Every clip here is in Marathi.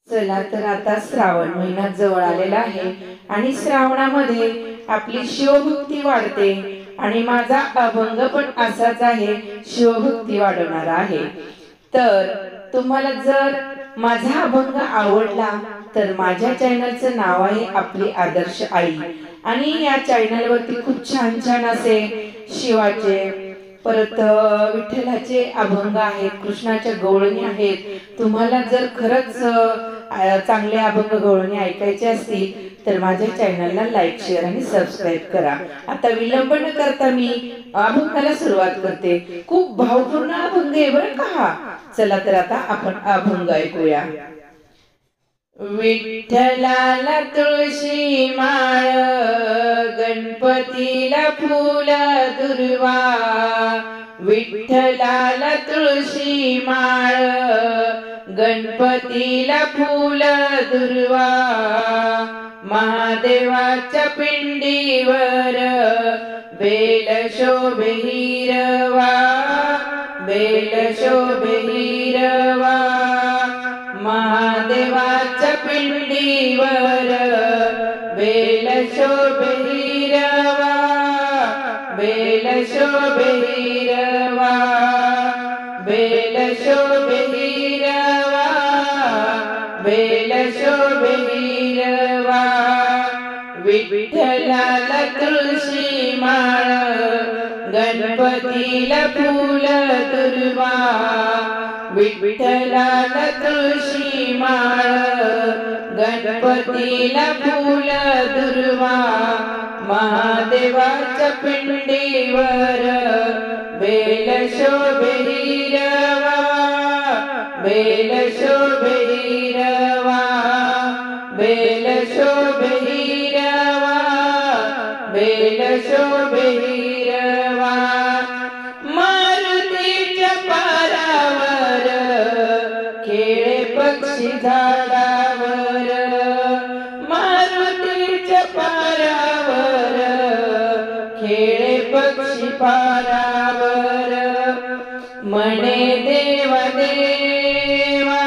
चला तर आता श्रावण महिना जवळ आलेला आहे आणि श्रावणामध्ये आपली शिवभक्ती वाढते आणि माझा अभंग पण असाच आहे, शिवभक्ती वाढवणारा आहे। तर तुम्हाला जर माझा अभंग आवडला तर माझ्या चॅनलचं नाव आहे आपली आदर्श आई आणि या चॅनलवरती खूप छान छान असे शिवाचे परत विठ्ठलाचे अभंग आहेत, कृष्णाच्या गवळणी आहेत। तुम्हाला जर खरंच चांगले अभंग गवळणी ऐकायचे असतील तर माझ्या चॅनलला लाईक शेअर आणि सबस्क्राईब करा। आता विलंब न करता मी अभंगाला सुरुवात करते। खूप भावपूर्ण अभंग आहे बरं का हा। चला तर आता आपण अभंग ऐकूया। विठ्ठलाला तुळशी माळ, गणपतीला फूल दुर्वा। विठ्ठलाला तुळशी माळ, गणपतीला फूल दुर्वा। महादेवाच्या पिंडीवर बेल शोभे हिरवा, बेल शोभे हिरवा। महादेवाच्या पिंडीवर बेल शोभे हिरवा, बेल शोभे हिरवा, बेल शोभे हिरवा, बेल शोभे हिरवा। विठ्ठलाला तुळशी माळ, गणपतीला फूल दुर्वा। विठ्ठलाला तुळशी माळ, गणपतीला फूल दुर्वा। महादेवाच्या पिंडीवर बेल शोभे हिरवा, बेल शोभे हिरवा, बेल शोभे हिरवा, बेल शोभे हिरवा। मारुतीच्या पारावर खेळे पक्षी झाडावर, मारुतीच्या पारावर खेळे पक्षी पारावर। म्हणे देवा देवा,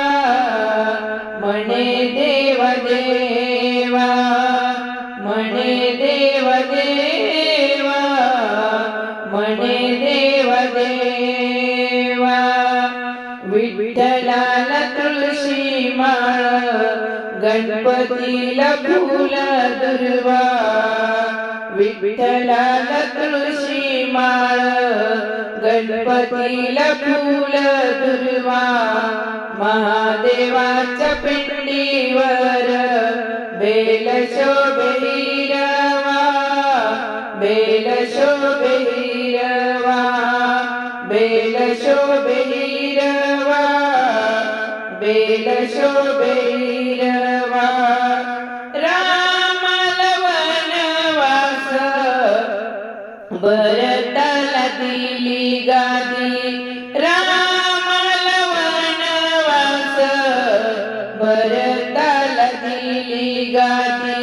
म्हणे देवा देवा, म्हणे देवा देवा, म्हणे देवा देवा। विठ्ठलाला तुळशी माळ, गणपतीला फूल दुर्वा। विठ्ठलाला तुळशी माळ, गणपतीला फूल दुर्वा। महादेवाच्या पिंडीवर बेल शोभे हिरवा, बेल शोभे हिरवा, बेल शोभे हिरवा, बेल शोभे हिरवा। रामाला वनवास भरताला दिली गादी, रामाला वनवास भरताला दिली गादी।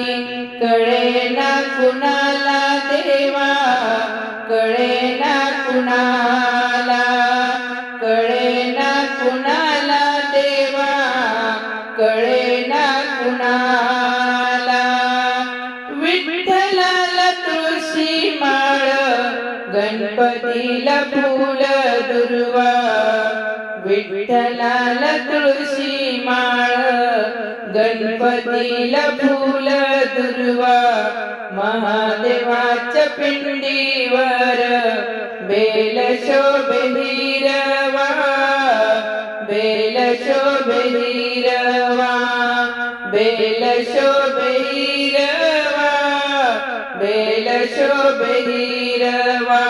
कळेना कुणाला देवा, कळेना कुणाला, कळेना कुणाला देवा, कळेना कुणाला। विठ्ठलाला तुळशी माळ, गणपतीला फूल दुर्वा। विठ्ठलाला तुळशी माळ, गणपतीला फूल दुर्वा। महादेवाच्या पिंडीवर बेल शोभे हिरवा, बेल शोभे हिरवा, बेल शोभे हिरवा, बेल शोभे हिरवा।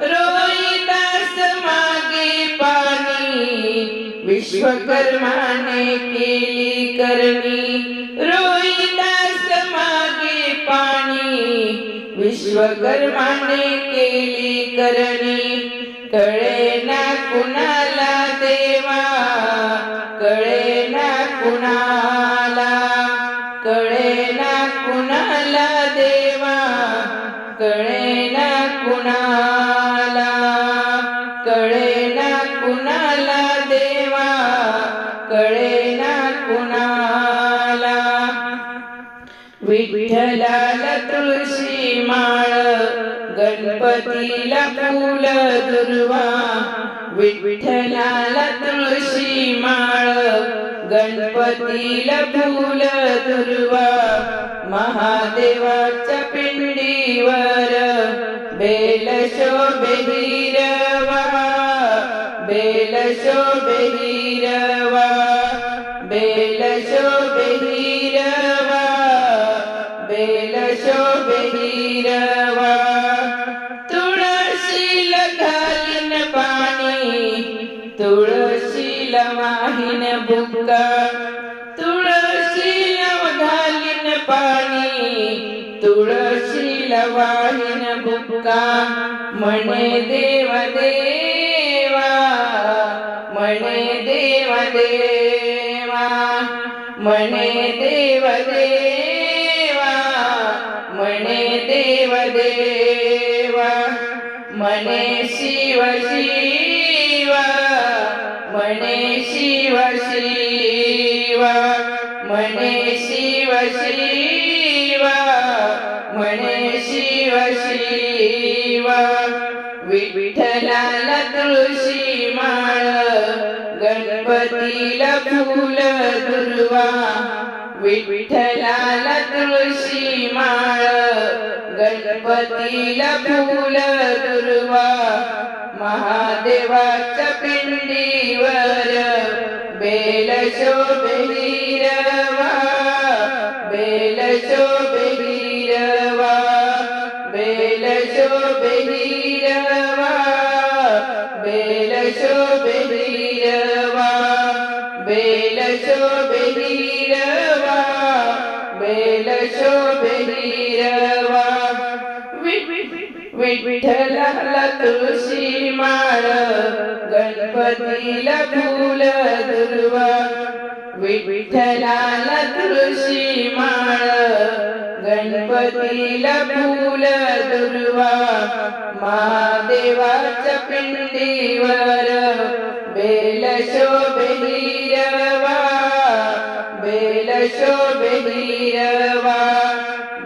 रोहिदास मागे पाणी, विश्वकर्माने केली करणी। रोहिदास मागे पाणी, विश्वकर्माने केली करणी। कळेना कुणाला देवा, कळेना कुणाला, कळेना कुणाला देवा, कळेना कुणाला, कळेना कुणाला देवा, कळेना कुणाला। विठ्ठलाला तुळशी माळ, गणपतीला फूल दुर्वा. विठ्ठलाला तुळशी माळ, गणपतीला फूल दुर्वा. महादेवाच्या पिंडीवर बेल शोभे हिरवा, बेल शोभे हिरवा, बेल शोभे हिरवा, बेल शोभे हिरवा. तुळशीला घालीन पाणी, तुळशीला वाहीन बुक्का. तुळशीला घालीन पाणी, तुळशीला वाहीन बुक्का. म्हणे देव देवा, म्हणे देव देवा, म्हणे देव देवा, म्हणे देव देवा. म्हणे शिव शिवा, म्हणे शिव शिवा, म्हणे शिव शिवा, म्हणे शिव शिवा. विठ्ठलाला तुळशी माळ, गणपतीला फूल दुर्वा. विठ्ठलाला तुळशी माळ, गणपतीला फूल दुर्वा. महादेवाच्या पिंडीवर बेल शोभे हिरवा, बेल शोभे हिरवा, बेल शोभे हिरवा, बेल शोभे हिरवा, बेल शोभे हिरवा, बेल शोभे हिरवा. विठ्ठलाला तुळशी माळ, गणपतीला फूल दुर्वा. विठ्ठलाला तुळशी माळ, गणपतीला फूल दुर्वा. महादेवाच्या पिंडीवर बेल शोभे हिरवा, बेल शोभे हिरवा,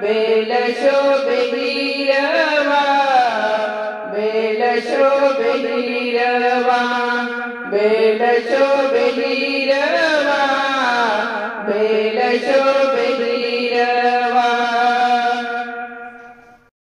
बेल शोभे हिरवा, बेल शोभे हिरवा, बेल शोभे हिरवा, बेल शोभे